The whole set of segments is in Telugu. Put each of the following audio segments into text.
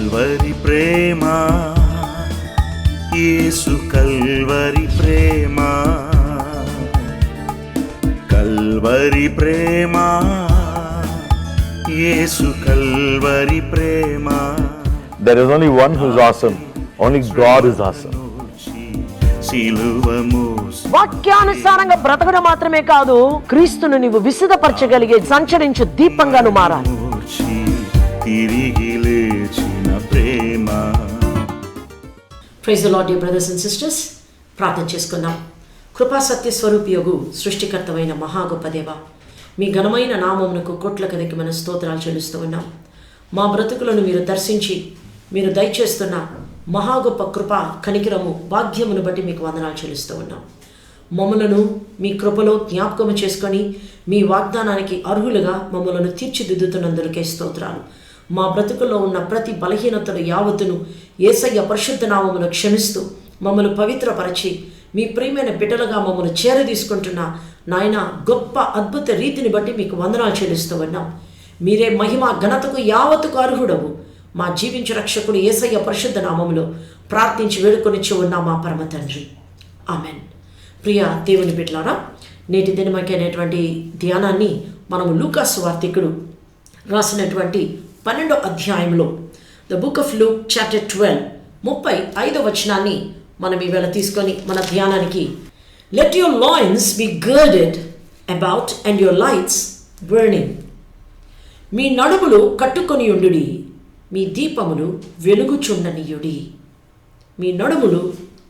Calvary Prema, Yesu Calvary Prema, Calvary Prema, Yesu Calvary Prema. There is only one who is awesome. Only God is awesome. వాక్యానుసారంగా బ్రతకడం మాత్రమే కాదు, క్రీస్తును నీవు విశుద్ధపరచగలిగే సంచరించు దీపంగా నువ్వు మారాలి. తిరిగి లేచిన ప్రేమ. Praise the lord dear brothers and sisters. ప్రార్థన చేసుకుందాం. కృపా సత్య స్వరూపియగు సృష్టికర్తమైన మహా గొప్ప దేవ, మీ ఘనమైన నామమునకు కోట్ల కదికి మన స్తోత్రాలు చెల్లిస్తూ ఉన్నాం. మా బ్రతుకులను మీరు దర్శించి మీరు దయచేస్తున్న మహా గొప్ప కృప, కనికిరము, భాగ్యమును బట్టి మీకు వందనాలు చెల్లిస్తూ ఉన్నాం. మమ్మలను మీ కృపలో జ్ఞాపకము చేసుకొని మీ వాగ్దానానికి అర్హులుగా మమ్మలను తీర్చిదిద్దుతున్నందుకే స్తోత్రాలు. మా బ్రతుకుల్లో ఉన్న ప్రతి బలహీనతను యావత్తును యేసయ్య పరిశుద్ధ నామమును క్షమిస్తూ మమ్మల్ని పవిత్రపరచి మీ ప్రియమైన బిడ్డలుగా మమ్మల్ని చేరదీసుకుంటున్న నాయన గొప్ప అద్భుత రీతిని బట్టి మీకు వందనాలు చెల్లిస్తూ ఉన్నాం. మీరే మహిమ ఘనతకు యావత్తుకు అర్హుడవు. మా జీవించు రక్షకుడు యేసయ్య పరిశుద్ధ నామములో ప్రార్థించి వేడుకొనిచ్చి ఉన్నాం మా పరమ తండ్రి, ఆమెన్. ప్రియ దేవుని బిడ్డలారా, నేటి దినమైనటువంటి ధ్యానాన్ని మనము లూకా సువార్తికుడు రాసినటువంటి 12వ అధ్యాయంలో the book of Luke chapter 12 35వ వచనాన్ని మనం ఈవేళ తీసుకొని మన ధ్యానానికి, let your loins be girded about and your lights burning. మీ నడుములు కట్టుకొని ఉండుడి, మీ దీపములు వెలుగుచుండనీయుడి. మీ నడుములు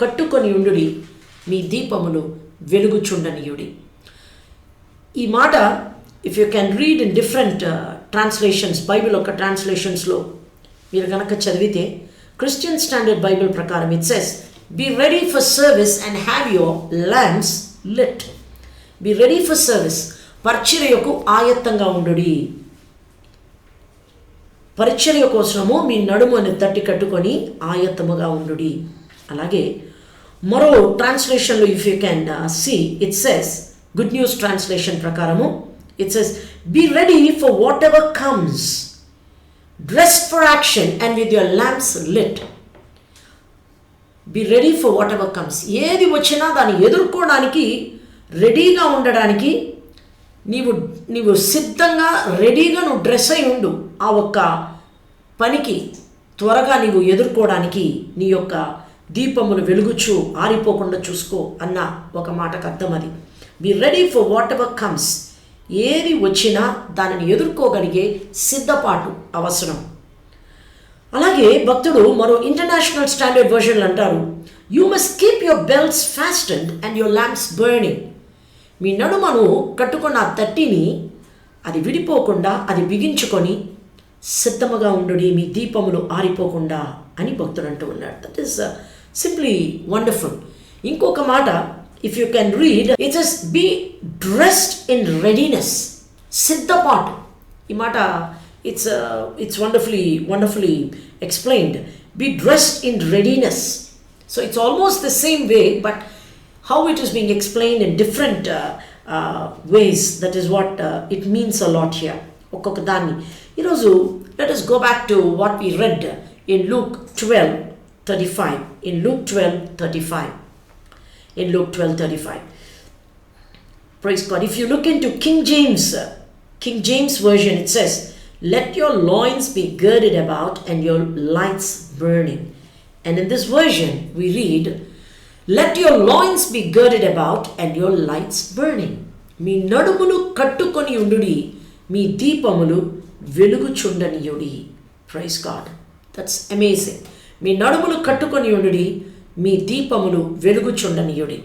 కట్టుకొని ఉండుడి, మీ దీపములు వెలుగుచుండనీయుడి. ఈ మాట if you can read in different translations, Bible యొక్క ట్రాన్స్లేషన్స్లో మీరు కనుక చదివితే, క్రిస్టియన్ స్టాండర్డ్ బైబిల్ ప్రకారం it says, be ready for service and have your lamps lit. Be ready for service, పరిచర్యకు ఆయత్తంగా ఉండుడి. పరిచర్య కోసము మీ నడుముని తట్టి కట్టుకొని ఆయత్తముగా ఉండుడి. అలాగే మరో ట్రాన్స్లేషన్లో if you can see it says, good news translation ప్రకారము it says, be ready for whatever comes, dressed for action and with your lamps lit. Be ready for whatever comes, ఏది వచ్చినా దాన్ని ఎదుర్కోవడానికి రెడీగా ఉండడానికి నీవు సిద్ధంగా రెడీగా నువ్వు డ్రెస్ అయి ఉండు. ఆ ఒక్క పనికి త్వరగా నీవు ఎదుర్కోవడానికి నీ యొక్క దీపమును వెలుగుచు ఆరిపోకుండా చూసుకో అన్న ఒక మాటకు అర్థం అది. Be ready for whatever comes, ఏది వచ్చినా దానిని ఎదుర్కోగలిగే సిద్ధపాటు అవసరం. అలాగే భక్తుడు మరో ఇంటర్నేషనల్ స్టాండర్డ్ వర్షన్లు అంటారు, you must keep your belts fastened and your lamps burning. మీ నడుమను కట్టుకున్న తట్టిని అది విడిపోకుండా అది బిగించుకొని సిద్ధముగా ఉండుడి, మీ దీపములు ఆరిపోకుండా అని భక్తుడు అంటూ ఉన్నాడు. That is simply wonderful. ఇంకొక మాట if you can read, it is be dressed in readiness, సిద్ధపాటు. ఈ మాట it's wonderfully explained. Be dressed in readiness. So it's almost the same way, but how it is being explained in different ways. That is what it means a lot here. ఒక్కొక్క దాన్ని ఈరోజు let us go back to what we read in Luke 12:35. In Luke 12:35. Praise God. If you look into King James version, it says, let your loins be girded about and your lights burning. And in this version we read, let your loins be girded about and your lights burning. మీ నడుములు కట్టుకొని ఉండుడి, మీ దీపములు వెలుగుచుండనీయుడి. Praise God, that's amazing. మీ నడుములు కట్టుకొని ఉండుడి, మీ దీపములు వెలుగుచుండనీయుడి.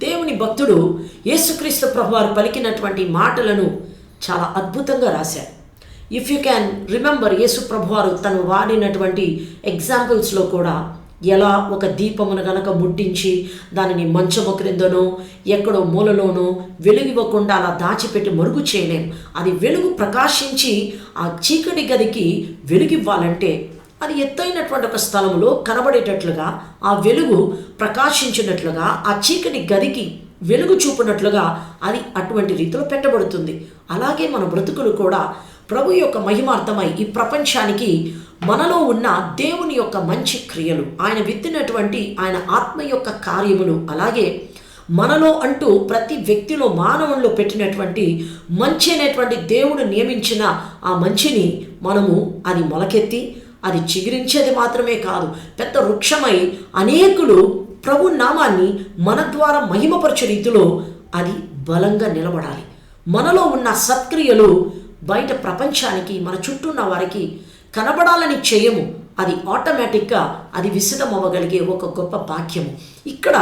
దేవుని భక్తుడు యేసుక్రీస్తు ప్రభువారు పలికినటువంటి మాటలను చాలా అద్భుతంగా రాశారు. ఇఫ్ యూ క్యాన్ రిమెంబర్, యేసు ప్రభువారు తను వాడినటువంటి ఎగ్జాంపుల్స్లో కూడా ఎలా ఒక దీపమును గనక ముట్టించి దానిని మంచము క్రిందనో ఎక్కడో మూలలోనో వెలుగివ్వకుండా అలా దాచిపెట్టి మరుగు చేయలేం. అది వెలుగు ప్రకాశించి ఆ చీకటి గదికి వెలుగివ్వాలంటే అది ఎత్తైనటువంటి ఒక స్థలంలో కనబడేటట్లుగా, ఆ వెలుగు ప్రకాశించినట్లుగా, ఆ చీకటి గదికి వెలుగు చూపునట్లుగా అది అటువంటి రీతిలో పెట్టబడుతుంది. అలాగే మన బ్రతుకులు కూడా ప్రభు యొక్క మహిమార్థమై ఈ ప్రపంచానికి మనలో ఉన్న దేవుని యొక్క మంచి క్రియలు, ఆయన విత్తినటువంటి ఆయన ఆత్మ యొక్క కార్యములు, అలాగే మనలో అంటూ ప్రతి వ్యక్తిలో మానవుల్లో పెట్టినటువంటి మంచి అనేటువంటి దేవుడు నియమించిన ఆ మంచిని మనము అది మొలకెత్తి అది చిగురించేది మాత్రమే కాదు, పెద్ద వృక్షమై అనేకులు ప్రభు నామాన్ని మన ద్వారా మహిమపరచే రీతిలో అది బలంగా నిలబడాలి. మనలో ఉన్న సత్క్రియలు బయట ప్రపంచానికి, మన చుట్టూ ఉన్న వారికి కనబడాలని చేయము. అది ఆటోమేటిక్గా అది విసిదం అవ్వగలిగే ఒక గొప్ప భాగ్యము. ఇక్కడ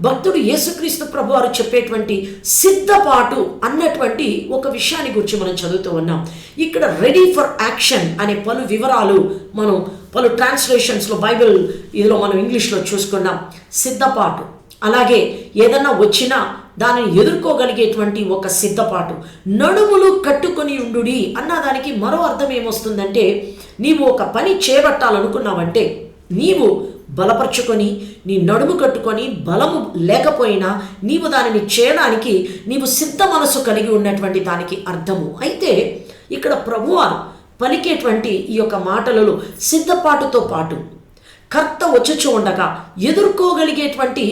భక్తుడు యేసుక్రీస్తు ప్రభు వారు చెప్పేటువంటి సిద్ధపాటు అన్నటువంటి ఒక విషయాన్ని గురించి మనం చదువుతూ ఉన్నాం. ఇక్కడ రెడీ ఫర్ యాక్షన్ అనే పలు వివరాలు మనం పలు ట్రాన్స్లేషన్స్లో బైబిల్ ఇదిలో మనం ఇంగ్లీష్లో చూసుకున్నాం. సిద్ధపాటు, అలాగే ఏదన్నా వచ్చినా దానిని ఎదుర్కోగలిగేటువంటి ఒక సిద్ధపాటు. నడుములు కట్టుకొని ఉండుడి అన్నదానికి మరో అర్థం ఏమొస్తుందంటే, నీవు ఒక పని చేపట్టాలనుకున్నావంటే నీవు బలపరుచుకొని నీ నడుము కట్టుకొని బలము లేకపోయినా నీవు దానిని చేయడానికి నీవు సిద్ధ మనసు కలిగి ఉన్నటువంటి దానికి అర్థము. అయితే ఇక్కడ ప్రభువారు పలికేటువంటి ఈ యొక్క మాటలలో సిద్ధపాటుతో పాటు కర్త వచ్చుచు ఉండగా ఎదుర్కోగలిగేటువంటి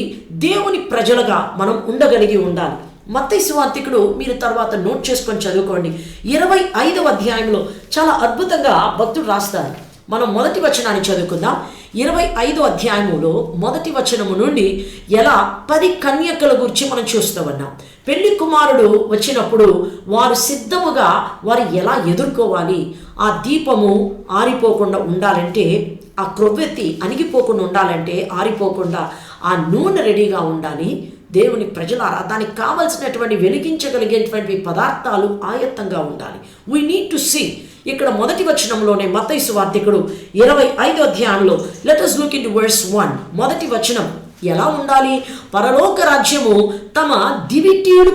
దేవుని ప్రజలుగా మనం ఉండగలిగి ఉండాలి. మత్తయి సువార్తికుడు మీరు తర్వాత నోట్ చేసుకొని చదువుకోండి. 25వ అధ్యాయంలో చాలా అద్భుతంగా భక్తుడు రాస్తారు. మనం మొదటి వచనాన్ని చదువుకుందాం. 25వ అధ్యాయములో మొదటి వచనము నుండి ఎలా 10 కన్యకల గురించి మనం చూస్తూ ఉన్నాం. పెళ్లి కుమారుడు వచ్చినప్పుడు వారు సిద్ధముగా వారు ఎలా ఎదుర్కోవాలి, ఆ దీపము ఆరిపోకుండా ఉండాలంటే, ఆ క్రొవ్వెత్తి అణిగిపోకుండా ఉండాలంటే, ఆరిపోకుండా ఆ నూనె రెడీగా ఉండాలి. దేవుని ప్రజలారా దానికి కావలసినటువంటి వెలిగించగలిగేటువంటి పదార్థాలు ఆయత్తంగా ఉండాలి. We need to see. ఇక్కడ మొదటి వచనంలోనే మత్తయి సువార్తికుడు 25వ అధ్యాయంలో let us look into verse 1. మొదటి వచనం ఎలా ఉండాలి? పరలోక రాజ్యము తమ దివిటీలు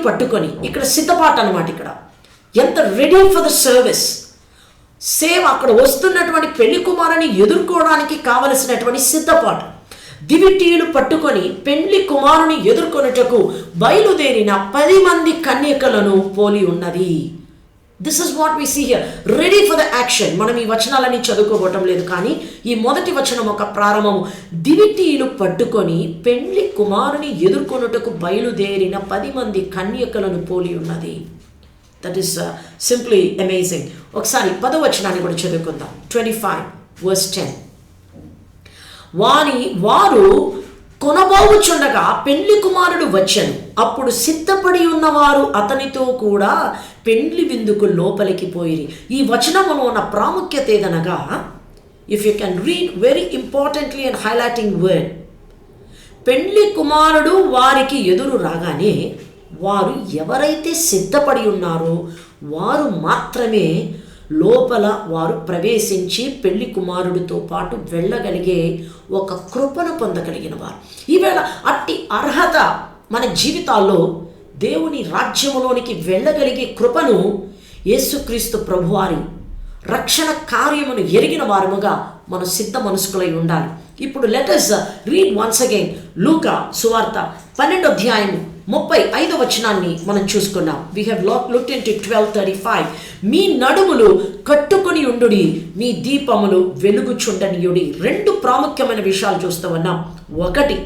పట్టుకొని ఇక్కడ సిద్ధపాటు అన్నమాట. ఇక్కడ ఎంత రెడీ ఫర్ ద సర్వీస్, సేవ, అక్కడ వస్తున్నటువంటి పెళ్లి కుమారుని ఎదుర్కోవడానికి కావలసినటువంటి సిద్ధపాటు. దివిటీలు పట్టుకొని పెళ్లి కుమారుని ఎదుర్కొనుటకు బయలుదేరిన 10 మంది కన్యకలను పోలి ఉన్నది. This is what we see here, ready for the action. మనం ఈ వచనాలని చదువుకోవటం లేదు, కానీ ఈ మొదటి వచనం ఒక ప్రారంభము. దివిటీలు పట్టుకొని పెళ్లి కుమారుని ఎదుర్కొనుటకు బయలుదేరిన 10 మంది కన్యకలను పోలి ఉన్నది. That is simply amazing. ఒకసారి 10వ వచనాన్ని కూడా చదువుకుందాం. 25 verse 10. వారు కొనబోవుచుండగా పెళ్లి కుమారుడు వచ్చెను. అప్పుడు సిద్ధపడి ఉన్నవారు అతనితో కూడా పెండ్లి విందుకు లోపలికి పోయిరి. ఈ వచనములో ఉన్న ప్రాముఖ్యత ఏదనగా, if you can read very importantly and highlighting word, పెండ్లి కుమారుడు వారికి ఎదురు రాగానే వారు ఎవరైతే సిద్ధపడి ఉన్నారో వారు మాత్రమే లోపల వారు ప్రవేశించి పెళ్లి కుమారుడితో పాటు వెళ్ళగలిగే ఒక కృపను పొందగలిగిన వారు. ఈవేళ అట్టి అర్హత మన జీవితాల్లో దేవుని రాజ్యములోనికి వెళ్ళగలిగే కృపను యేసుక్రీస్తు ప్రభువారి రక్షణ కార్యమును ఎరిగిన వారముగా మనం సిద్ధ మనస్కులై ఉండాలి. ఇప్పుడు let us read once again లూకా సువార్త 12వ అధ్యాయము 35వ వచనాన్ని మనం చూసుకున్నాం. We have looked into 12:35. మీ నడుములు కట్టుకొని ఉండుడి, మీ దీపములు వెలుగుచుండనియుడి. 2 ప్రాముఖ్యమైన విషయాలు చూస్తూ ఉన్నాం. ఒకటి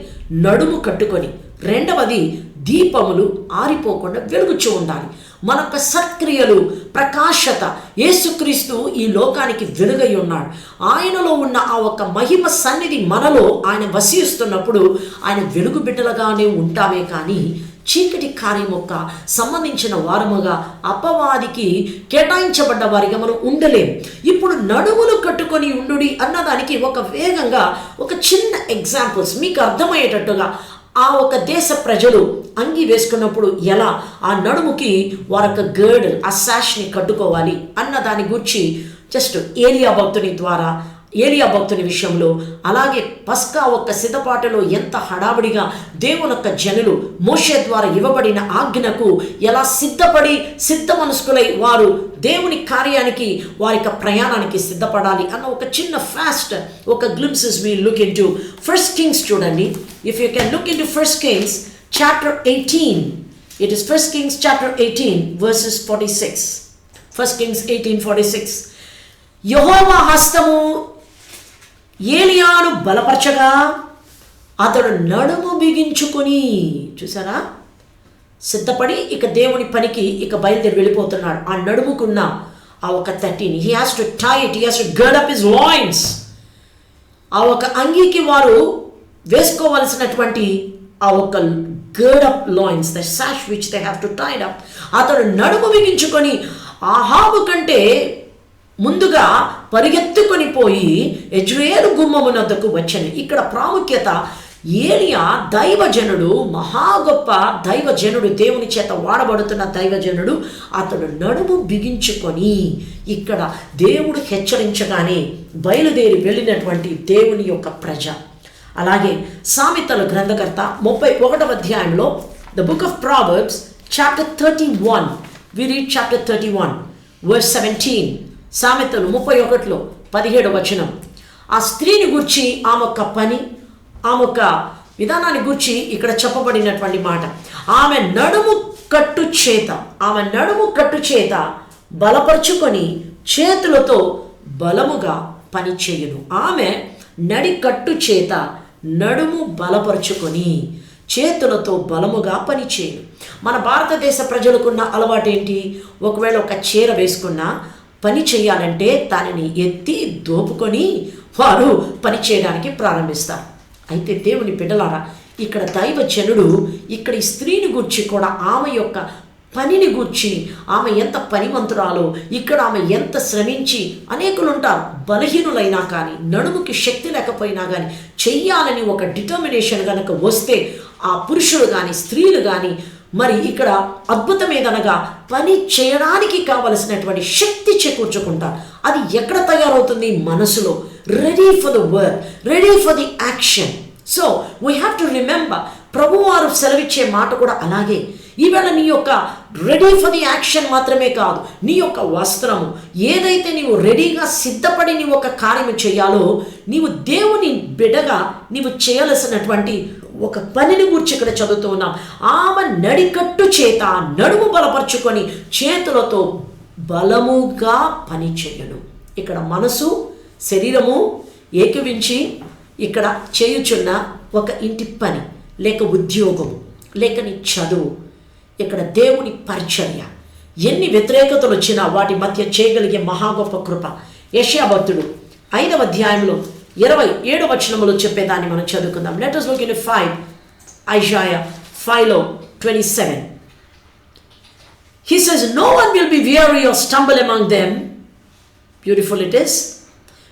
నడుము కట్టుకొని, రెండవది దీపములు ఆరిపోకుండా వెలుగుచూ ఉండాలి. మనొక సత్క్రియలు, ప్రకాశత, యేసుక్రీస్తు ఈ లోకానికి వెలుగై ఉన్నాడు. ఆయనలో ఉన్న ఆ ఒక మహిమ సన్నిధి మనలో ఆయన వసిస్తున్నప్పుడు ఆయన వెలుగు బిడ్డలుగానే ఉంటామే కానీ చీకటి కార్యమొక్క సంబంధించిన వారముగా అపవాదికి కేటాయించబడ్డ వారిగా మనం ఉండలేం. ఇప్పుడు నడుములు కట్టుకొని ఉండుడి అన్నదానికి ఒక వేగంగా ఒక చిన్న ఎగ్జాంపుల్స్ మీకు అర్థమయ్యేటట్టుగా, ఆ ఒక దేశ ప్రజలు అంగి వేసుకున్నప్పుడు ఎలా ఆ నడుముకి వారొక గర్డ్, ఆ శాష్ని కట్టుకోవాలి అన్న దాని గురించి జస్ట్ ఏలియా భక్తుని విషయంలో, అలాగే పస్కా ఒక్క సిద్ధపాటులో ఎంత హడావిడిగా దేవుని యొక్క జనులు మోషే ద్వారా ఇవ్వబడిన ఆజ్ఞకు ఎలా సిద్ధపడి సిద్ధ మనస్కులై వారు దేవుని కార్యానికి వారి యొక్క ప్రయాణానికి సిద్ధపడాలి అన్న ఒక చిన్న ఫాస్ట్ ఒక glimpses we look into 1 Kings చూడండి. If you can look into 1 Kings chapter 18 It is 1 Kings chapter 18 verses 46. 1 Kings 18:46. యెహోవా హస్తము ఏలియాను బలపరచగా అతడు నడుము బిగించుకొని, చూసారా, సిద్ధపడి ఇక దేవుని పనికి ఇక బయలుదేరి వెళ్ళిపోతున్నాడు. ఆ నడుముకున్న ఆ ఒక 13, he has to tie it, he has to gird up his loins. ఆ ఒక అంగీకి వారు వేసుకోవలసినటువంటి ఆ ఒక gird up loins, the sash which they have to tie up. అతడు నడుము బిగించుకొని ఆహాబు కంటే ముందుగా పరిగెత్తుకొని పోయి యెజ్రెయేలు గుమ్మమునొద్దకు వచ్చెను. ఇక్కడ ప్రాముఖ్యత, ఏలియా దైవజనుడు, మహా గొప్ప దైవజనుడు, దేవుని చేత వాడబడుతున్న దైవజనుడు. అతడు నడుము బిగించుకొని, ఇక్కడ దేవుడు హెచ్చరించగానే బయలుదేరి వెళ్ళినటువంటి దేవుని యొక్క ప్రజ. అలాగే సామెతల గ్రంథకర్త 31వ అధ్యాయంలో, the book of proverbs chapter 31, we read chapter 31 verse 17. సామెతలు 31లో 17వ వచనం. ఆ స్త్రీని గూర్చి, ఆమె యొక్క పని, ఆమె యొక్క విధానాన్ని గూర్చి ఇక్కడ చెప్పబడినటువంటి మాట. ఆమె నడుము కట్టు చేత బలపరుచుకొని చేతులతో బలముగా పని చేయును. ఆమె నడి కట్టు చేత నడుము బలపరుచుకొని చేతులతో బలముగా పని చేయను. మన భారతదేశ ప్రజలకున్న అలవాటు ఏంటి? ఒకవేళ ఒక చీర వేసుకున్నా పని చేయాలంటే దానిని ఎత్తి దోపుకొని వారు పని చేయడానికి ప్రారంభిస్తారు. అయితే దేవుని బిడ్డలారా, ఇక్కడ దైవజనుడు ఇక్కడ ఈ స్త్రీని గూర్చి కూడా, ఆమె యొక్క పనిని గూర్చి, ఆమె ఎంత పనిమంతురాలో, ఇక్కడ ఆమె ఎంత శ్రమించి, అనేకులు ఉంటారు బలహీనులైనా కానీ, నడుముకి శక్తి లేకపోయినా కానీ, చెయ్యాలని ఒక డిటర్మినేషన్ కనుక వస్తే ఆ పురుషులు కానీ స్త్రీలు కానీ, మరి ఇక్కడ అద్భుతం ఏదనగా పని చేయడానికి కావలసినటువంటి శక్తి చేకూర్చుకుంటారు. అది ఎక్కడ తయారవుతుంది? మనసులో. Ready for the work, ready for the action. So we have to remember, ప్రభువారు సెలవిచ్చే మాట కూడా అలాగే. ఈవేళ నీ యొక్క రెడీ ఫర్ ది యాక్షన్ మాత్రమే కాదు, నీ యొక్క వస్త్రము ఏదైతే నీవు రెడీగా సిద్ధపడి నీవు ఒక కార్యము చేయాలో, నీవు దేవుని బిడ్డగా నీవు చేయాల్సినటువంటి ఒక పనిని గురించి ఇక్కడ చదువుతూ ఉన్నాం. ఆమె నడికట్టు చేత నడుము బలపరుచుకొని చేతులతో బలముగా పని చేయను. ఇక్కడ మనసు శరీరము ఏకవించి ఇక్కడ చేయుచున్న ఒక ఇంటి పని, లేక ఉద్యోగము, లేక నీ చదువు, ఇక్కడ దేవుని పరిచర్య, ఎన్ని వ్యతిరేకతలు వచ్చినా వాటి మధ్య చేయగలిగే మహా గొప్ప కృప. యెషయా భక్తుడు 5వ అధ్యాయంలో 27వ వచనములో చెప్పేదాన్ని మనం చదువుకుందాం. Let us look into 5, Isaiah 5:27. He says, no one will be weary or stumble among them. Beautiful it is.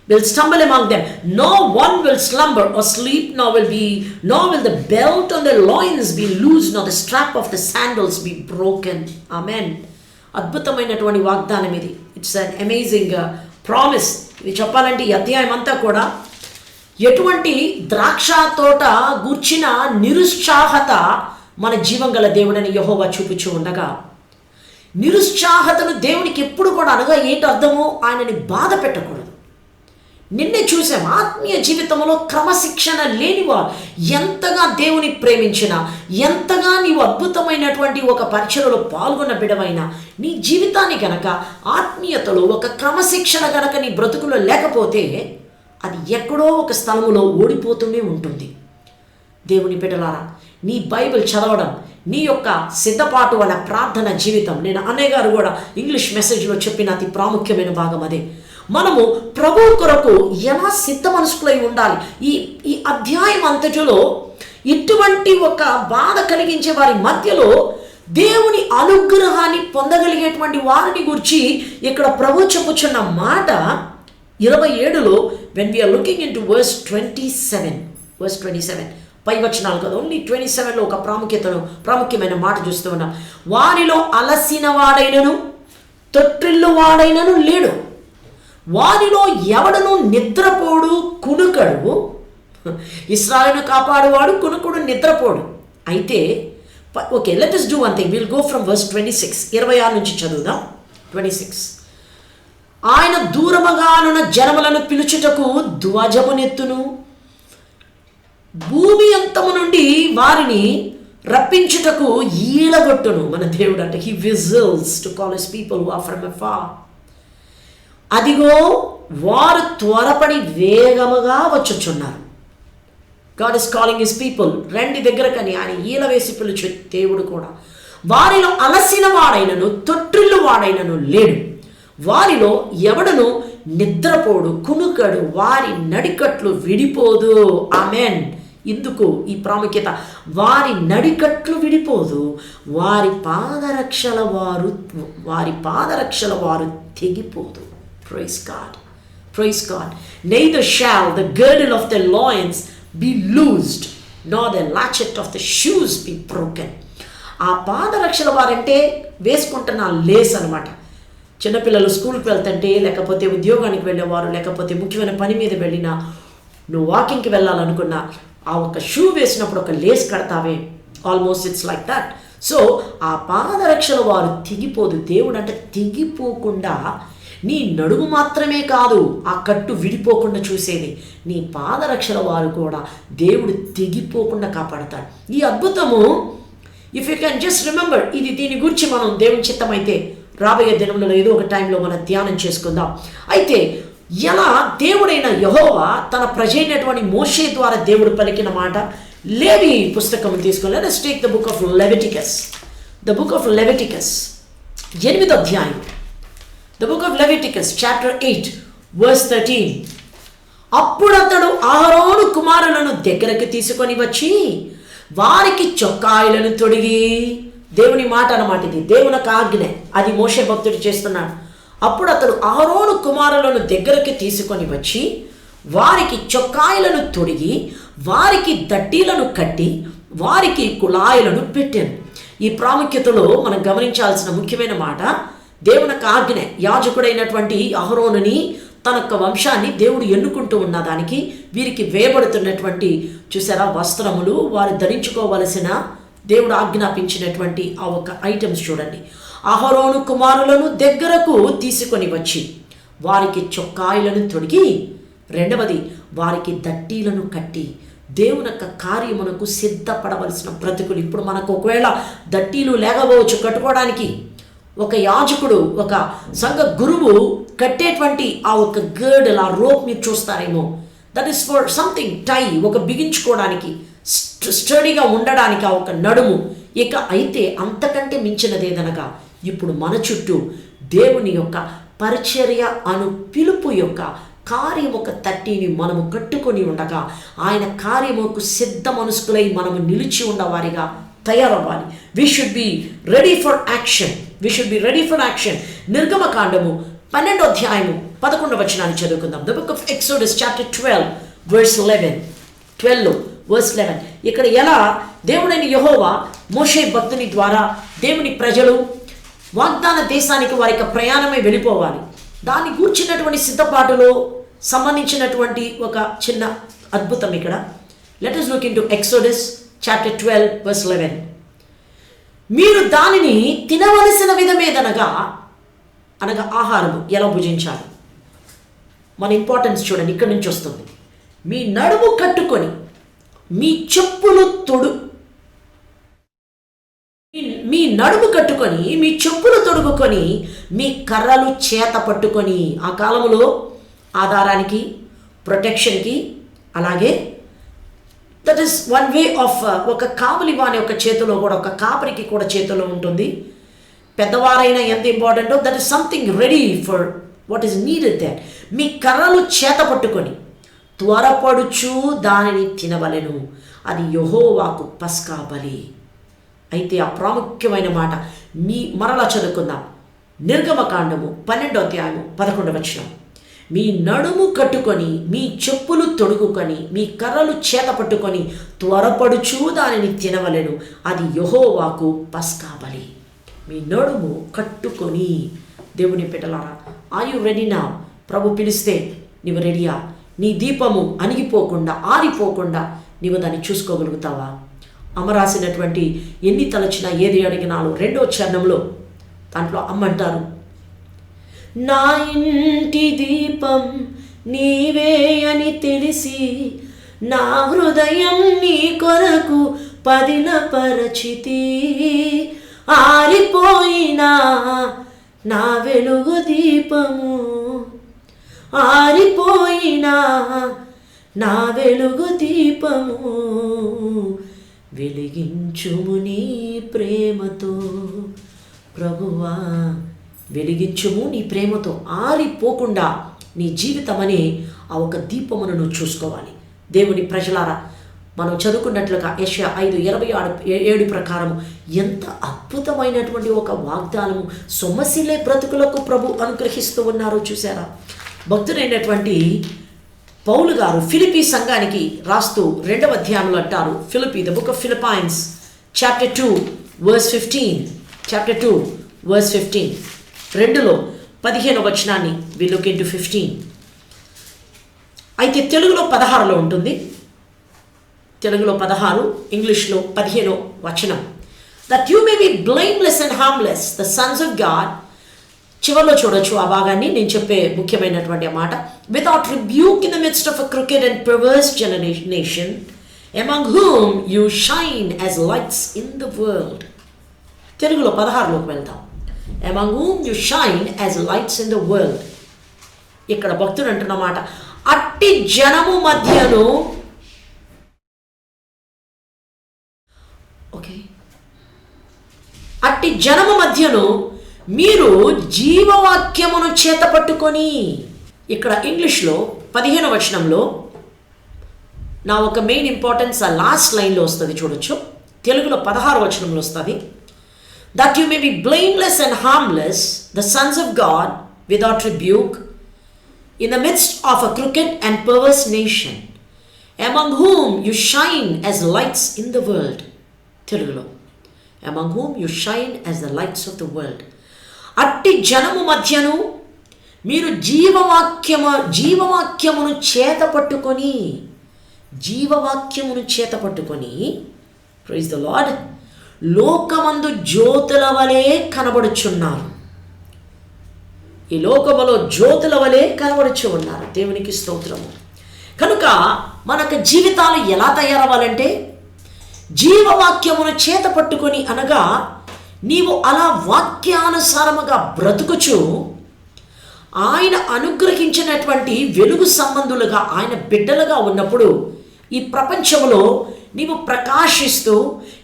Will stumble among them. No one will slumber or sleep, nor will the belt on their loins be loosed, nor the strap of the sandals be broken. Amen. అద్భుతమైనటువంటి వాగ్దానం ఇది. It's an amazing promise. ఇది చెప్పాలంటే ఈ అధ్యాయం అంతా కూడా ఎటువంటి ద్రాక్ష తోట గూర్చిన నిరుత్సాహత మన జీవం గల దేవుడని యెహోవా చూపుచూ ఉండగా, నిరుత్సాహతను దేవునికి ఎప్పుడు కూడా అనగా ఏంటి అర్థము? ఆయనని బాధ పెట్టకూడదు. నిన్నే చూసాం, ఆత్మీయ జీవితంలో క్రమశిక్షణ లేనివారు ఎంతగా దేవుని ప్రేమించినా, ఎంతగా నీవు అద్భుతమైనటువంటి ఒక పరిచయలో పాల్గొన్న బిడవైనా, నీ జీవితాన్ని గనక ఆత్మీయతలో ఒక క్రమశిక్షణ గనక నీ బ్రతుకులో లేకపోతే అది ఎక్కడో ఒక స్థలములో ఓడిపోతూనే ఉంటుంది. దేవుని బిడ్డలారా, నీ బైబిల్ చదవడం, నీ యొక్క సిద్ధపాటు అనే ప్రార్థన జీవితం, నేను అన్నయ్య గారు కూడా ఇంగ్లీష్ మెసేజ్లో చెప్పిన అతి ప్రాముఖ్యమైన భాగం అదే. మనము ప్రభు కొరకు ఎలా సిద్ధ మనసుకులై ఉండాలి. ఈ అధ్యాయం అంతటిలో ఇటువంటి ఒక బాధ కలిగించే వారి మధ్యలో దేవుని అనుగ్రహాన్ని పొందగలిగేటువంటి వారిని గురించి ఇక్కడ ప్రభు చెప్పుచున్న మాట 27లో, when we are looking into verse 27 పై వచనాలు కదా, ఓన్లీ 27లో ఒక ప్రాముఖ్యమైన మాట చూస్తూ ఉన్నాం. వారిలో అలసిన వాడైనను తొట్టిల్లు వాడైనను లేడు, వారిలో ఎవడను నిద్రపోడు కునుకడు. ఇశ్రాయేలును కాపాడువాడు కునుకుడు నిద్రపోడు. అయితే okay, let us do one thing. We'll go from verse 26, 26 నుంచి చదువుదాం. 26. ఆయన దూరముగానున్న జనములను పిలుచుటకు ధ్వజమునెత్తును, భూమి అంతము నుండి వారిని రప్పించుటకు ఈలగొట్టును మన దేవుడు అంటే. He whistles to call his people who are from afar. అదిగో వారు త్వరపడి వేగముగా వచ్చుచున్నారు. God is calling his people, రండి దగ్గరకని ఆయన ఈల వేసి పిలుచు దేవుడు కూడా. వారిలో అలసిన వాడైనను తొట్టిల్లు వాడైనను లేడు, వారిలో ఎవడను నిద్రపోడు, కునుకడు, వారి నడికట్లు విడిపోదు. ఆమెన్. ఇందుకు ఈ ప్రాముఖ్యత, వారి నడికట్లు విడిపోదు, వారి పాదరక్షల వారు తెగిపోదు. Praise God, praise God. Neither shall the girdle of their loins be loosed, nor the latchet of the shoes be broken. ఆ పాదరక్షల వారంటే వేసుకుంటున్న లేస్ అనమాట. చిన్నపిల్లలు స్కూల్కి వెళ్తుంటే, లేకపోతే ఉద్యోగానికి వెళ్ళేవారు, లేకపోతే ముఖ్యమైన పని మీద వెళ్ళినా, నువ్వు వాకింగ్కి వెళ్ళాలనుకున్నా ఆ ఒక షూ వేసినప్పుడు ఒక లేస్ కడతావే, almost it's like that. So ఆ పాదరక్షల వారు తెగిపోదు. దేవుడు అంటే తెగిపోకుండా, నీ నడుము మాత్రమే కాదు ఆ కట్టు విడిపోకుండా చూసేది, నీ పాదరక్షల వారు కూడా దేవుడు తెగిపోకుండా కాపాడతాడు. ఈ అద్భుతము, if you can just remember, దీని గురించి మనం దేవుని చిత్తమైతే రాబోయే దినంలో ఏదో ఒక టైంలో మనం ధ్యానం చేసుకుందాం. అయితే ఎలా దేవుడైన యెహోవా తన ప్రజైనటువంటి మోషే ద్వారా దేవుడు పలికిన మాట. లేవి పుస్తకం తీసుకొని, let us take the book of Leviticus. The book of Leviticus, 8వ అధ్యాయం. The book of Leviticus, chapter 8, verse 13. అప్పుడు అతడు అహరోను కుమారులను దగ్గరకు తీసుకొని వచ్చి వారికి చొక్కాయిలను తొడిగి, దేవుని మాట అన్నమాట, ఇది దేవుని ఆజ్ఞ, అది మోషే భక్తుడు చేస్తున్నాడు. అప్పుడు అతడు అహరోను కుమారులను దగ్గరికి తీసుకొని వచ్చి వారికి చొక్కాయిలను తొడిగి, వారికి దట్టీలను కట్టి, వారికి కుళాయిలను పెట్టాను. ఈ ప్రాముఖ్యతలో మనం గమనించాల్సిన ముఖ్యమైన మాట, దేవుని ఆజ్ఞ, యాజకుడైనటువంటి అహరోనుని తన యొక్క వంశాన్ని దేవుడు ఎన్నుకుంటూ ఉన్నదానికి వీరికి వేయబడుతున్నటువంటి చూసారా వస్త్రములు, వారు ధరించుకోవలసిన దేవుడు ఆజ్ఞాపించినటువంటి ఆ ఒక ఐటమ్స్ చూడండి. అహరోను కుమారులను దగ్గరకు తీసుకొని వచ్చి వారికి చొక్కాయిలను తొడిగి, రెండవది వారికి దట్టీలను కట్టి, దేవుని యొక్క కార్యమునకు సిద్ధపడవలసిన బ్రతుకులు. ఇప్పుడు మనకు ఒకవేళ దట్టీలు లేకపోవచ్చు కట్టుకోవడానికి, ఒక యాజకుడు, ఒక సంఘ గురువు కట్టేటువంటి ఆ ఒక గర్డల్, ఆ రోప్ మీరు చూస్తారేమో, దట్ ఈస్ ఫర్ సంథింగ్, టై, ఒక బిగించుకోవడానికి, స్టడీగా ఉండడానికి ఆ ఒక నడుము. ఇక అయితే అంతకంటే మించినదేదనగా ఇప్పుడు మన చుట్టూ దేవుని యొక్క పరిచర్య అను పిలుపు యొక్క కార్యం ఒక తట్టిని మనము కట్టుకొని ఉండగా, ఆయన కార్యముకు సిద్ధ మనస్కులై మనము నిలిచి ఉన్నవారిగా తయారవ్వాలి. We should be ready for action. నిర్గమకాండము 12వ అధ్యాయము 11వ వచనాన్ని చదువుకుందాం. The book of Exodus chapter 12 verse 11. ఇక్కడ ఎలా దేవుడైన యెహోవా మోషే భక్తుని ద్వారా దేవుని ప్రజలు వాగ్దాన దేశానికి వారి యొక్క ప్రయాణమై వెళ్ళిపోవాలి, దాన్ని గూర్చినటువంటి సిద్ధపాటులో సంబంధించినటువంటి ఒక చిన్న అద్భుతం ఇక్కడ. Let us look into Exodus chapter 12 verse 11. మీరు దానిని తినవలసిన విధమేదనగా, అనగా ఆహారము ఎలా భుజించాలి. మన ఇంపార్టెన్స్ చూడండి, ఇక్కడి నుంచి వస్తుంది. మీ నడుము కట్టుకొని మీ చెప్పులు తొడుగుకొని మీ కర్రలు చేత పట్టుకొని. ఆ కాలంలో ఆధారానికి, ప్రొటెక్షన్కి, అలాగే that is one way of, ఒక కావలి వాని ఒక చేతిలో కూడా, ఒక కాపరికి కూడా చేతిలో ఉంటుంది. పెద్దవారైనా ఎంత ఇంపార్టెంటో, that is something ready for what is needed that. మీ కర్రలు చేత పట్టుకొని త్వరపడుచు దానిని తినవలెను, అది యెహోవాకు పస్కా బలి. అయితే ఆ ప్రాముఖ్యమైన మాట మరలా చదువుకుందాం. నిర్గమకాండము 12వ అధ్యాయము 11వ వచనం. మీ నడుము కట్టుకొని మీ చెప్పులు తొడుగుకొని మీ కర్రలు చేత పట్టుకొని త్వరపడుచు దానిని తినవలెను, అది యెహోవాకు పస్కా బలి. మీ నడుము కట్టుకొని. దేవుని బిడ్డలారా, ఆర్ యు రెడీ నౌ? ప్రభు పిలిస్తే నీవు రెడీయా? నీ దీపము అణిగిపోకుండా, ఆరిపోకుండా నీవు దాన్ని చూసుకోగలుగుతావా? అమ్మ రాసినటువంటి ఎన్ని తలచినా ఏది అడిగినాలో 2వ చరణంలో దాంట్లో అమ్మంటారు, నా ఇంటి దీపం నీవే అని తెలిసి నా హృదయం నీ కొరకు పదిలపరచితి. ఆరిపోయినా నా వెలుగు దీపము, ఆరిపోయినా నా వెలుగు దీపము, వెలిగించుము నీ ప్రేమతో. ప్రభువా వెలిగించుము నీ ప్రేమతో. ఆరిపోకుండా నీ జీవితం అనే ఆ ఒక దీపమును నువ్వు చూసుకోవాలి. దేవుని ప్రజలారా, మనం చదువుకున్నట్లుగా యెషయా 5:26 ప్రకారం ఎంత అద్భుతమైనటువంటి ఒక వాగ్దానము సొమ్మసిల్లే బ్రతుకులకు ప్రభు అనుగ్రహిస్తూ ఉన్నారో చూసారా. భక్తుడైనటువంటి పౌలు గారు ఫిలిప్పీ సంఘానికి రాస్తూ 2వ అధ్యాయంలో అంటారు, Philippi the book of Philippines chapter 2 verse 15, chapter 2 verse 15, 2లో 15వ వచనాన్ని వి లుక్ ఇంటు 15. అయితే తెలుగులో 16లో ఉంటుంది, తెలుగులో 16, ఇంగ్లీష్లో 15వ వచనం. That you may be blameless and harmless the Sons of God. చివరిలో చూడొచ్చు ఆ భాగాన్ని, నేను చెప్పే ముఖ్యమైనటువంటి మాట. Without rebuke in the midst of a cricket and perverse generation among whom you shine as lights in the world. తెలుగులో 16లోకి వెళ్తాం. Among whom you shine as lights in the world. ఇక్కడ భక్తుడు అంటున్నమాట, అట్టి జనము మధ్యను, అట్టి జనము మధ్యను మీరు జీవవాక్యమును చేతపట్టుకొని. ఇక్కడ ఇంగ్లీష్లో 15వ వచనంలో నా ఒక మెయిన్ ఇంపార్టెన్స్ ఆ లాస్ట్ లైన్లో వస్తుంది చూడొచ్చు. తెలుగులో 16వ వచనంలో వస్తుంది. That you may be blameless and harmless the Sons of God without rebuke in the midst of a cricket and perverse nation among whom you shine as lights in the world. తెలుగులో among whom you shine as the lights of the world. అట్టి జనము మధ్యను మీరు జీవవాక్యమును చేతపట్టుకొని, జీవవాక్యమును చేతపట్టుకొని, ప్రైజ్ ద లార్డ్, లోకమందు జ్యోతుల వలె కనబడుచున్నారు. ఈ లోకములో జ్యోతుల వలె కనబడుచు ఉన్నారు. దేవునికి స్తోత్రము. కనుక మనకు జీవితాలు ఎలా తయారవ్వాలంటే జీవవాక్యమును చేత పట్టుకొని, అనగా నీవు అలా వాక్యానుసారముగా బ్రతుకుచు ఆయన అనుగ్రహించినటువంటి వెలుగు సంబంధులుగా, ఆయన బిడ్డలుగా ఉన్నప్పుడు ఈ ప్రపంచంలో నీవు ప్రకాశిస్తూ,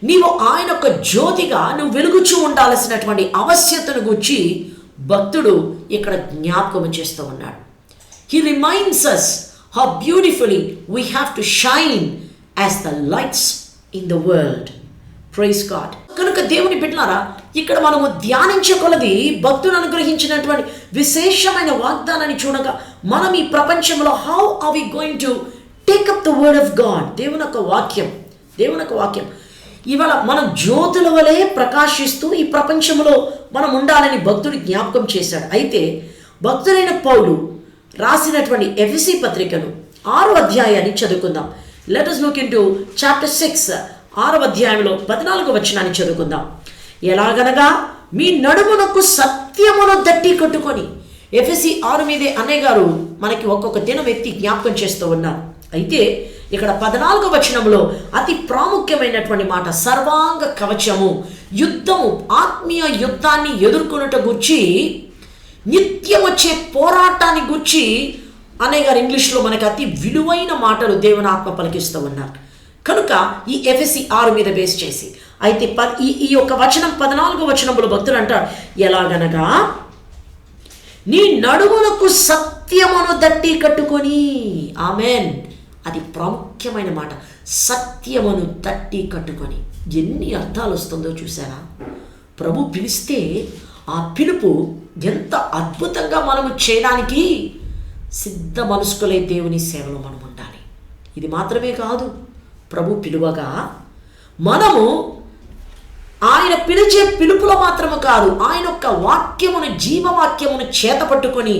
నీవు ఆయన యొక్క జ్యోతిగా నువ్వు వెలుగుచూ ఉండాల్సినటువంటి ఆవశ్యకతను గురించి భక్తుడు ఇక్కడ జ్ఞాపకం చేస్తూ ఉన్నాడు. He reminds us how beautifully we have to shine as the lights in the world. Praise God. కనుక దేవుని బిడ్డలారా, ఇక్కడ మనము ధ్యానించకొలది భక్తుడు అనుగ్రహించినటువంటి విశేషమైన వాగ్దానాన్ని చూడగా, మనం ఈ ప్రపంచంలో how are we going to take up the word of God, దేవుని యొక్క వాక్యం. ఇవాళ మనం జ్యోతుల వలె ప్రకాశిస్తూ ఈ ప్రపంచంలో మనం ఉండాలని భక్తుడు జ్ఞాపకం చేశాడు. అయితే భక్తుడైన పౌలు రాసినటువంటి ఎఫెసీ పత్రికను 6వ అధ్యాయాన్ని చదువుకుందాం. Let us look into chapter 6, 6వ అధ్యాయంలో 14వ వచనాన్ని చదువుకుందాం. ఎలాగనగా మీ నడుమునకు సత్యమును దట్టి కట్టుకొని. ఎఫెసీ 6 మీదే అన్నయ్య గారు మనకి ఒక్కొక్క దినం ఎత్తి జ్ఞాపకం చేస్తూ ఉన్నారు. అయితే ఇక్కడ 14వ వచనంలో అతి ప్రాముఖ్యమైనటువంటి మాట, సర్వాంగ కవచము, యుద్ధము, ఆత్మీయ యుద్ధాన్ని ఎదుర్కొనుట గురించి, నిత్యం వచ్చే పోరాటాన్ని గురించి అన్నయ్య గారు ఇంగ్లీష్లో మనకి అతి విలువైన మాటలు దేవుని ఆత్మ పలికిస్తూ ఉన్నారు. కనుక ఈ ఎఫెసీ 6 మీద బేస్ చేసి, అయితే ఈ యొక్క వచనం 14వ వచనంలో భక్తులు అంటారు, ఎలాగనగా నీ నడుమునకు సత్యమును దట్టి కట్టుకొని. ఆమెన్. అది ప్రాముఖ్యమైన మాట, సత్యమును తట్టి కట్టుకొని. ఎన్ని అర్థాలు వస్తుందో చూసారా. ప్రభు పిలిస్తే ఆ పిలుపు ఎంత అద్భుతంగా మనము చేయడానికి సిద్ధ మనస్కులై దేవుని సేవలో మనం ఉండాలి. ఇది మాత్రమే కాదు, ప్రభు పిలువగా మనము ఆయన పిలిచే పిలుపులో మాత్రము కాదు, ఆయన యొక్క వాక్యమును, జీవవాక్యమును చేతపట్టుకొని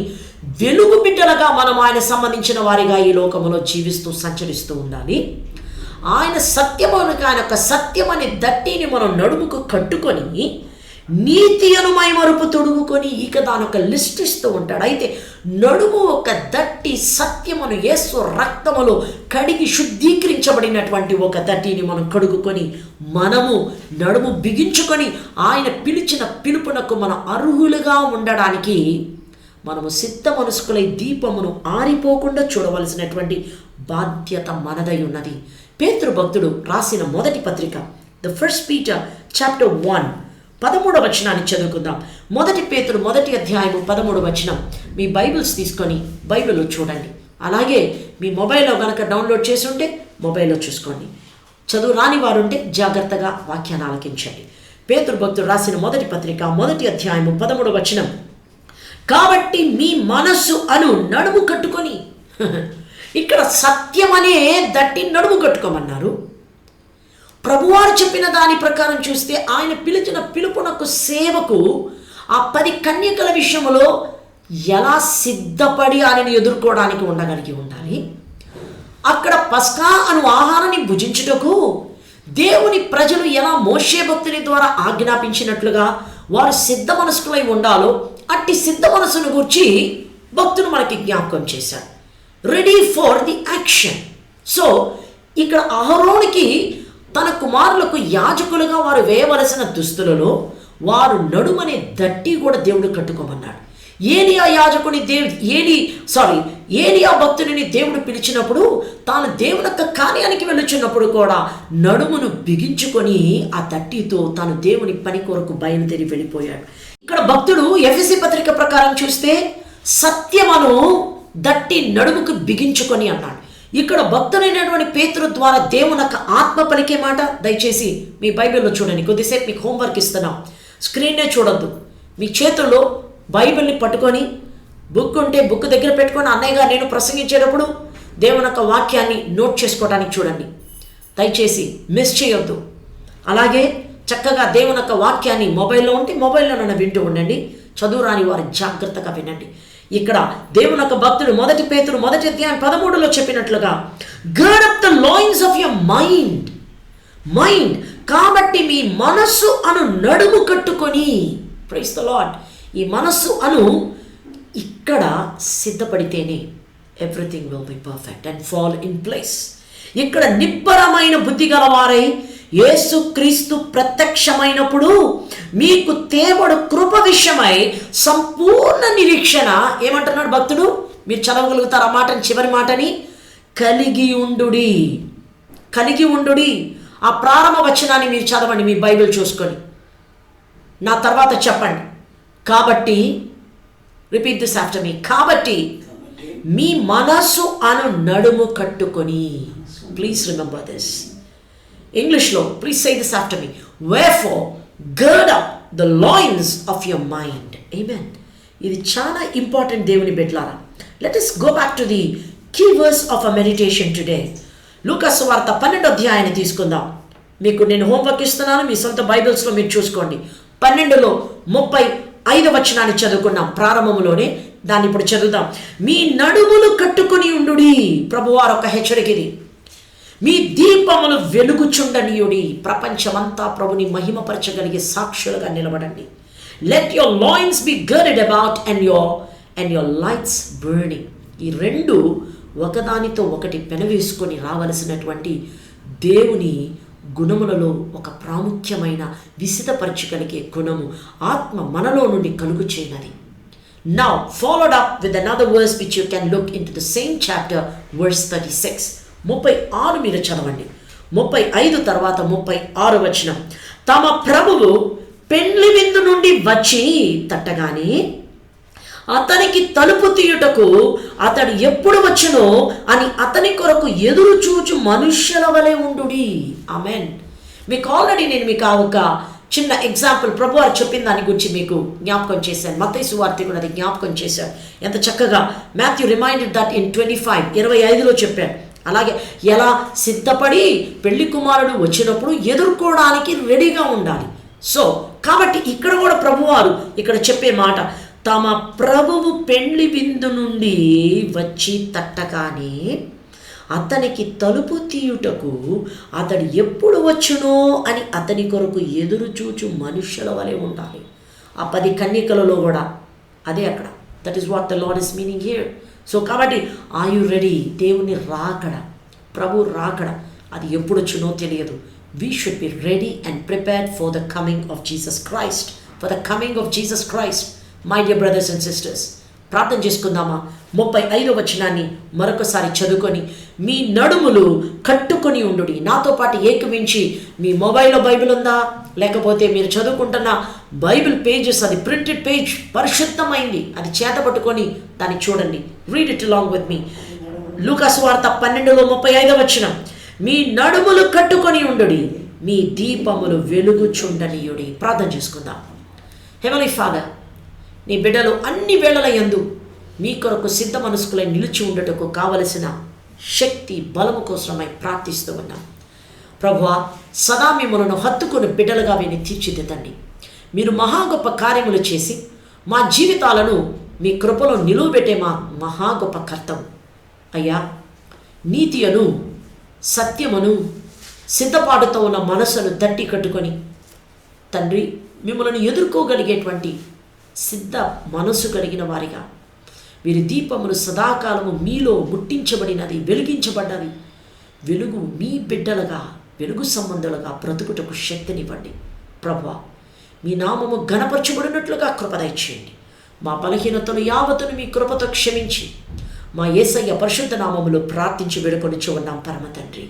వెలుగు బిడ్డలుగా మనం ఆయన సంబంధించిన వారిగా ఈ లోకములో జీవిస్తూ సంచరిస్తూ ఉండాలి. ఆయన సత్యమును, ఆయన యొక్క సత్యమని దట్టిని మనం నడుముకు కట్టుకొని, నీతి అను మైమరుపు తొడుగుకొని, ఇక దాని ఒక లిస్ట్ ఇస్తూ ఉంటాడు. అయితే నడుము ఒక దట్టి సత్యమును యేసు రక్తములో కడిగి శుద్ధీకరించబడినటువంటి ఒక దట్టిని మనం కడుగుకొని మనము నడుము బిగించుకొని ఆయన పిలిచిన పిలుపునకు మనం అర్హులుగా ఉండడానికి మనము సిద్ధ మనస్కులై దీపమును ఆరిపోకుండా చూడవలసినటువంటి బాధ్యత మనదై ఉన్నది. పేతురు భక్తుడు రాసిన మొదటి పత్రిక, ద ఫస్ట్ పీటర్ చాప్టర్ 1 13వ వచనాన్ని చదువుకుందాం. మొదటి పేతురు మొదటి అధ్యాయము 13వ వచనం. మీ బైబిల్స్ తీసుకొని బైబిల్లో చూడండి. అలాగే మీ మొబైల్లో కనుక డౌన్లోడ్ చేసి ఉంటే మొబైల్లో చూసుకోండి. చదువు రాని వారు ఉంటే జాగ్రత్తగా వాక్యాన్ని ఆలకించండి. పేతురు భక్తుడు రాసిన మొదటి పత్రిక మొదటి అధ్యాయము 13వ వచనం. కాబట్టి మీ మనస్సు అను నడుము కట్టుకొని, ఇక్కడ సత్యం అనే దట్టి నడుము కట్టుకోమన్నారు. ప్రభువారు చెప్పిన దాని ప్రకారం చూస్తే ఆయన పిలిచిన పిలుపునకు సేవకు ఆ 10 కన్యకల విషయంలో ఎలా సిద్ధపడి ఆయనను ఎదుర్కోవడానికి ఉండగలిగి ఉండాలి. అక్కడ పస్కా అను ఆహారాన్ని భుజించుటకు దేవుని ప్రజలు ఎలా మోషే భక్తుని ద్వారా ఆజ్ఞాపించినట్లుగా వారు సిద్ధ మనస్కులై ఉండాలో అట్టి సిద్ధ మనసును గూర్చి భక్తులు మనకి జ్ఞాపకం చేశారు. Ready for the action. So ఇక్కడ అహరోనుకి తన కుమారులకు యాజకులుగా వారు వేయవలసిన దుస్తులలో వారు నడుమనే దట్టి కూడా దేవుడు కట్టుకోమన్నాడు. ఏలియా యాజకుని ఏలియా భక్తుడిని దేవుడు పిలిచినప్పుడు తాను దేవుని యొక్క కార్యానికి వెళ్ళుచున్నప్పుడు కూడా నడుమును బిగించుకొని ఆ దట్టితో తాను దేవుని పని కొరకు బయలుదేరి వెళ్ళిపోయాడు. ఇక్కడ భక్తుడు ఎఫెసీ పత్రిక ప్రకారం చూస్తే సత్యమును దట్టి నడుముకు బిగించుకొని అన్నాడు. ఇక్కడ భక్తుడైనటువంటి పేతురు ద్వారా దేవుని యొక్క ఆత్మ పలికే మాట దయచేసి మీ బైబిల్లో చూడండి. కొద్దిసేపు మీకు హోంవర్క్ ఇస్తున్నాం. స్క్రీన్నే చూడొద్దు. మీ చేతుల్లో బైబిల్ని పట్టుకొని బుక్ ఉంటే బుక్ దగ్గర పెట్టుకొని అన్నయ్య గారు నేను ప్రసంగించేటప్పుడు దేవుని యొక్క వాక్యాన్ని నోట్ చేసుకోవడానికి చూడండి. దయచేసి మిస్ చేయొద్దు. అలాగే చక్కగా దేవుని యొక్క వాక్యాన్ని మొబైల్లో ఉంటే మొబైల్లోనైనా వింటూ ఉండండి. చదువు రాని వారు జాగ్రత్తగా వినండి. ఇక్కడ దేవుని యొక్క భక్తుడు మొదటి పేతురు మొదటి అధ్యాయం 13లో చెప్పినట్లుగా gird up the loins of your mind. కాబట్టి మీ మనస్సు అను నడుము కట్టుకొని, ప్రైజ్ ద లార్డ్, ఈ మనస్సు అను ఇక్కడ సిద్ధపడితేనే everything will be perfect and fall in place. ఇక్కడ నిబ్బరమైన బుద్ధి గలవారై యేసు క్రీస్తు ప్రత్యక్షమైనప్పుడు మీకు తేబడు కృప విషయమై సంపూర్ణ నిరీక్షణ ఏమంటున్నాడు భక్తుడు? మీరు చదవగలుగుతారు ఆ మాటని, చివరి మాటని, కలిగి ఉండుడి. ఆ ప్రారంభ వచనాన్ని మీరు చదవండి మీ బైబిల్ చూసుకొని. నా తర్వాత చెప్పండి. కాబట్టి రిపీట్ దిస్ ఆఫ్టర్ మీ. కాబట్టి మీ మనసు అను నడుము కట్టుకొని. Please remember this. ఇంగ్లీష్లో please say this after me. Wherefore gird up the loins of your mind. Amen. ఇది చాలా ఇంపార్టెంట్ దేవుని బిడ్డలారా. Let us go back to the key verse of our meditation today. లూకా సువార్త 12వ అధ్యాయాన్ని తీసుకుందాం. మీకు నేను హోంవర్క్ ఇస్తున్నాను. మీ సొంత బైబిల్స్లో మీరు చూసుకోండి. 12లో 35వ వచనాన్ని చదువుకున్నాం ప్రారంభంలోనే. దాన్ని ఇప్పుడు చదువుదాం. మీ నడుములు కట్టుకుని ఉండుడి. ప్రభువారు ఒక హెచ్చరిక ఇది. మీ దీపములు వెలుగుచుండనీయుడి. ప్రపంచమంతా ప్రభుని మహిమపరచగలిగే సాక్షులుగా నిలబడండి. Let your loins be girded about and your lights burning. ఈ రెండు ఒకదానితో ఒకటి పెనవేసుకొని రావలసినటువంటి దేవుని గుణములలో ఒక ప్రాముఖ్యమైన విసిదపరచగలిగే గుణము ఆత్మ మనలో నుండి కలుగు చేయనది. Now followed up with another verse which you can look into the same chapter, verse 36. 36 మీరు చదవండి. 35 తర్వాత 36 వచనం. తమ ప్రభువు పెండ్లి విందు నుండి వచ్చి తట్టగానే అతనికి తలుపు తీయుటకు అతడు ఎప్పుడు వచ్చునో అని అతని కొరకు ఎదురు చూచు మనుష్యుల వలె ఉండుడి. ఆమెన్. మీకు ఆల్రెడీ నేను మీకు ఒక చిన్న ఎగ్జాంపుల్ ప్రభువారు చెప్పిన దాని గురించి మీకు జ్ఞాపకం చేశాను. మత్తయి సువార్త కూడా అది జ్ఞాపకం చేశారు. ఎంత చక్కగా మాథ్యూ రిమైండెడ్ దట్ ఇన్ 25:25లో చెప్పారు. అలాగే ఎలా సిద్ధపడి పెళ్లి కుమారుడు వచ్చినప్పుడు ఎదుర్కోవడానికి రెడీగా ఉండాలి. సో కాబట్టి ఇక్కడ కూడా ప్రభువారు ఇక్కడ చెప్పే మాట, తమ ప్రభువు పెండ్లి విందు నుండి వచ్చి తట్టగానే అతనికి తలుపు తీయుటకు అతడు ఎప్పుడు వచ్చునో అని అతని కొరకు ఎదురు చూచు మనుష్యుల వలె ఉండాలి. ఆ 10 కన్యకలలో కూడా అదే అక్కడ that is what the lord is meaning here. So కాబట్టి ఆర్ యు రెడీ? దేవుని రాకడ, ప్రభు రాకడ అది ఎప్పుడు వచ్చునో తెలియదు. We should be ready and prepared for the coming of Jesus Christ. For the coming of Jesus Christ. My dear brothers and sisters, ప్రార్థన చేసుకుందామా? 35వ వచనాన్ని మరొకసారి చదువుకొని, మీ నడుములు కట్టుకొని ఉండుడి. నాతో పాటు ఏకమించి మీ మొబైల్లో బైబిల్ ఉందా, లేకపోతే మీరు చదువుకుంటున్న బైబిల్ పేజెస్, అది ప్రింటెడ్ పేజ్ పరిశుద్ధమైంది, అది చేత పట్టుకొని దాన్ని చూడండి. Read it along with me. లూకా సువార్త 12:35 వచనం, మీ నడుములు కట్టుకొని ఉండుడి, మీ దీపములు వెలుగుచుండనీయుడి. ప్రార్థన చేసుకుందాం. హెవెన్లీ ఫాదర్, నీ బిడ్డలు అన్ని వేళల యందు మీ కొరకు సిద్ధ మనస్కులై నిలిచి ఉండటకు కావలసిన శక్తి బలము కోసమై ప్రార్థిస్తూ ఉన్నాం. ప్రభువా, సదా మిమ్మలను హత్తుకుని బిడ్డలుగా వీని తీర్చిదిద్దండి. మీరు మహా గొప్ప కార్యములు చేసి మా జీవితాలను మీ కృపలో నిలువబెట్టే మా మహా గొప్ప కర్తవ్యం అయ్యా. నీతియను సత్యమును సిద్ధపాటుతో ఉన్న మనసును తట్టి కట్టుకొని తండ్రి, మిమ్మల్ని ఎదుర్కోగలిగేటువంటి సిద్ధ మనసు కలిగిన వారిగా వీరి దీపములు సదాకాలము మీలో ముట్టించబడినది, వెలిగించబడ్డది. వెలుగు మీ బిడ్డలుగా, వెలుగు సంబంధులుగా బ్రతుకుటకు శక్తినివ్వండి. ప్రభువా, మీ నామము ఘనపరచబడినట్లుగా కృప దయచేయండి. మా బలహీనతను యావత్తును మీ కృపతో క్షమించి మా యేసయ్య పరిశుద్ధ నామములో ప్రార్థించి వేడుకొనిచ్చు ఉన్నాం పరమ తండ్రి.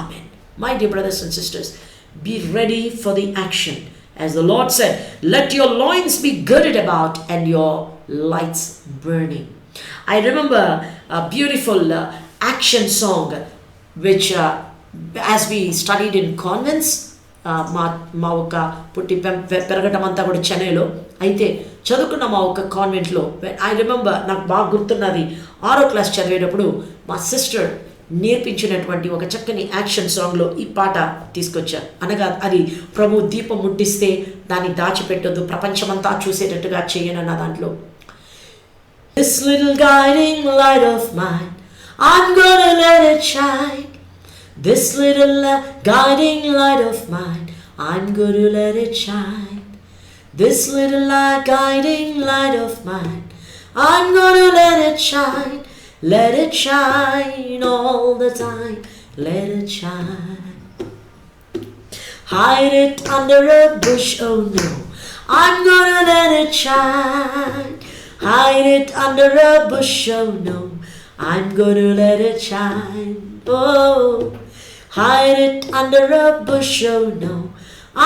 Amen. My dear brothers and sisters, be ready for the action. As the Lord said, let your loins be girded about and your lights burning. I remember a beautiful action song which as we studied in convents, మా ఒక పుట్టి పెరగటం అంతా కూడా చెన్నైలో, అయితే చదువుకున్న మా ఒక కాన్వెంట్లో ఐ రిమెంబర్, నాకు బాగా గుర్తున్నది, 6వ క్లాస్ చదివేటప్పుడు మా సిస్టర్ నేర్పించినటువంటి ఒక చక్కని యాక్షన్ సాంగ్లో ఈ పాట తీసుకొచ్చారు. అనగా అది ప్రభు దీపం ముట్టిస్తే దాన్ని దాచిపెట్టొద్దు, ప్రపంచమంతా చూసేటట్టుగా చేయనన్న దాంట్లో, This little guiding light of mine, I'm gonna let it shine. This little guiding light of mine, I'm gonna let it shine. This little guiding light of mine, I'm gonna let it shine. Let it shine all the time, let it shine. Hide it under a bush, oh no, I'm gonna let it shine. Hide it under a bush, oh no, I'm gonna let it shine. Oh, hide it under a bush, oh no,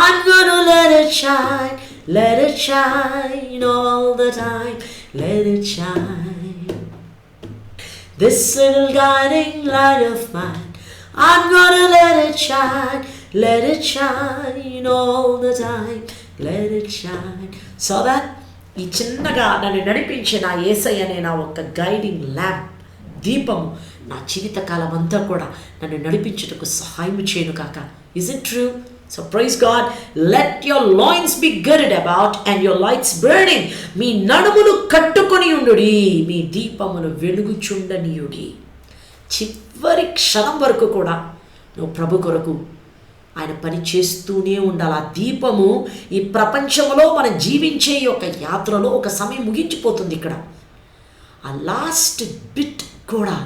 I'm gonna let it shine. Let it shine all the time, let it shine. This little guiding light of mine, I'm gonna let it shine. Let it shine all the time, let it shine. So that ఈ చిన్నగా నన్ను నడిపించిన యేసయ్య అనే నా ఒక గైడింగ్ ల్యాంప్, దీపము నా జీవితకాలం అంతా కూడా నన్ను నడిపించుటకు సహాయం చేయను కాక. Is it true? So praise God, let your loins be girded about and your lights burning. మీ నడుములు కట్టుకొని ఉండుడి, మీ దీపమును వెలుగుచుండనీయుడి. చివరి క్షణం వరకు కూడా నువ్వు ప్రభు కొరకు ఆయన పని చేస్తూనే ఉండాలి. ఆ దీపము ఈ ప్రపంచంలో మనం జీవించే ఒక యాత్రలో ఒక సమయం ముగించిపోతుంది. ఇక్కడ ఆ లాస్ట్ బిట్ కూడా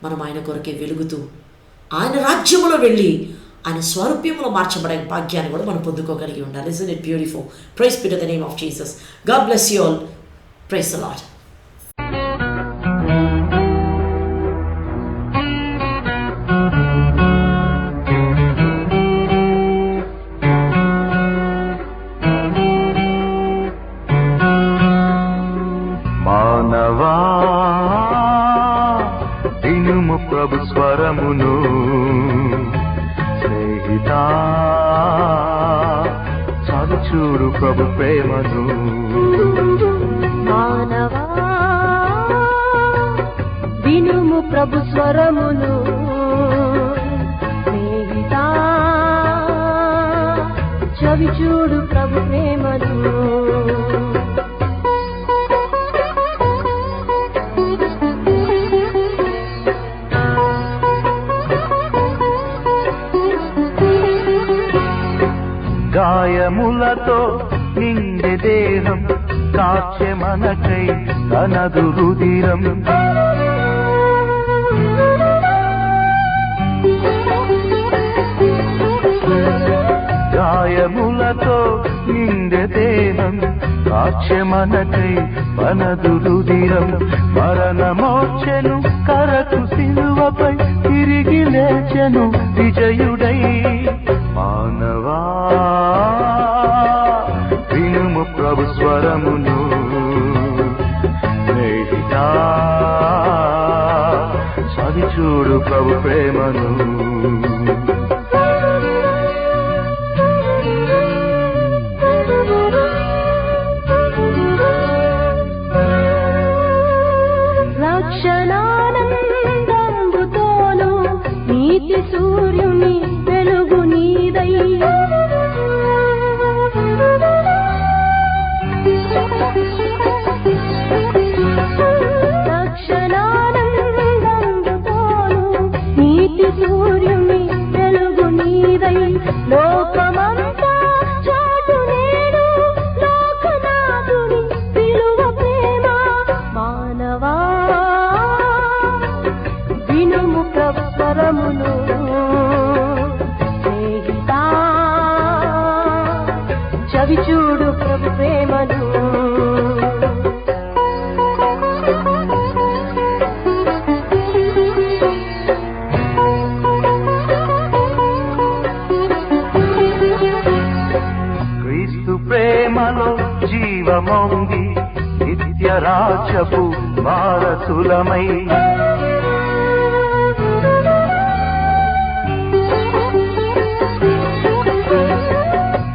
మనం ఆయన కొరకే వెలుగుతూ ఆయన రాజ్యములో వెళ్ళి ఆయన స్వరూప్యంలో మార్చబడే భాగ్యాన్ని కూడా మనం పొందుకోగలిగి ఉండాలి. Isn't it beautiful? Praise be to the name of Jesus. God bless you all. Praise the Lord. మానవా వినుము ప్రభు స్వరమును, స్నేహితా చాలు చూడు ప్రభు ప్రేమను. మానవా వినుము ప్రభు స్వరమును, స్నేహితా చవి చూడు ప్రభు ప్రేమను. గాయములతో నిండే దేహం కాచే మనకై తనదు రుధిరం గాయములతో నిండె దేహం కాచే మనకై తనదు రుధిరం మరణమోచెను కరకు సిలువపై తిరిగి లేచెను విజయుడై మానవా వినుము ప్రభు స్వరమును స్నేహితా చవి చూడు ప్రభు ప్రేమను రక్షణానందంబుతోను నీతి సూర్యుని వెలుగు నీదై రక్షణానందంబుతోను నీతి సూర్యుని వెలుగు నీదై లోకమంతా చాటు నేడు లోకనాథుని విలువ ప్రేమ మానవా వినుము ప్రభు స్వరమును స్నేహితా చవి చూడు ప్రభు ప్రేమను క్రీస్తు ప్రేమలో జీవమొంగి నిత్య రాజ్యపు వారసులమై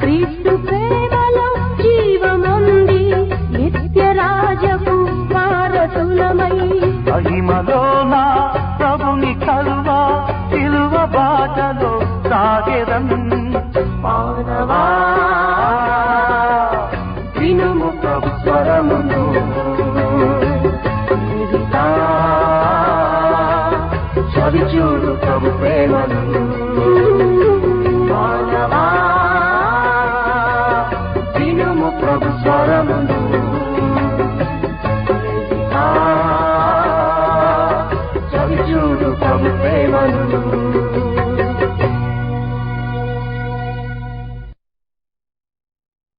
క్రీస్తు ప్రేమలో జీవముంది నిత్య రాజపు వారసులమై మహిమలో నా ప్రభుని కలువా సిలువ బాటలో సాగెదం మానవా వినుము ప్రభు స్వరమును స్నేహితా చవి చూడు ప్రభు ప్రేమను మానవా వినుము ప్రభు స్వరమును స్నేహితా చవి చూడు ప్రభు ప్రేమను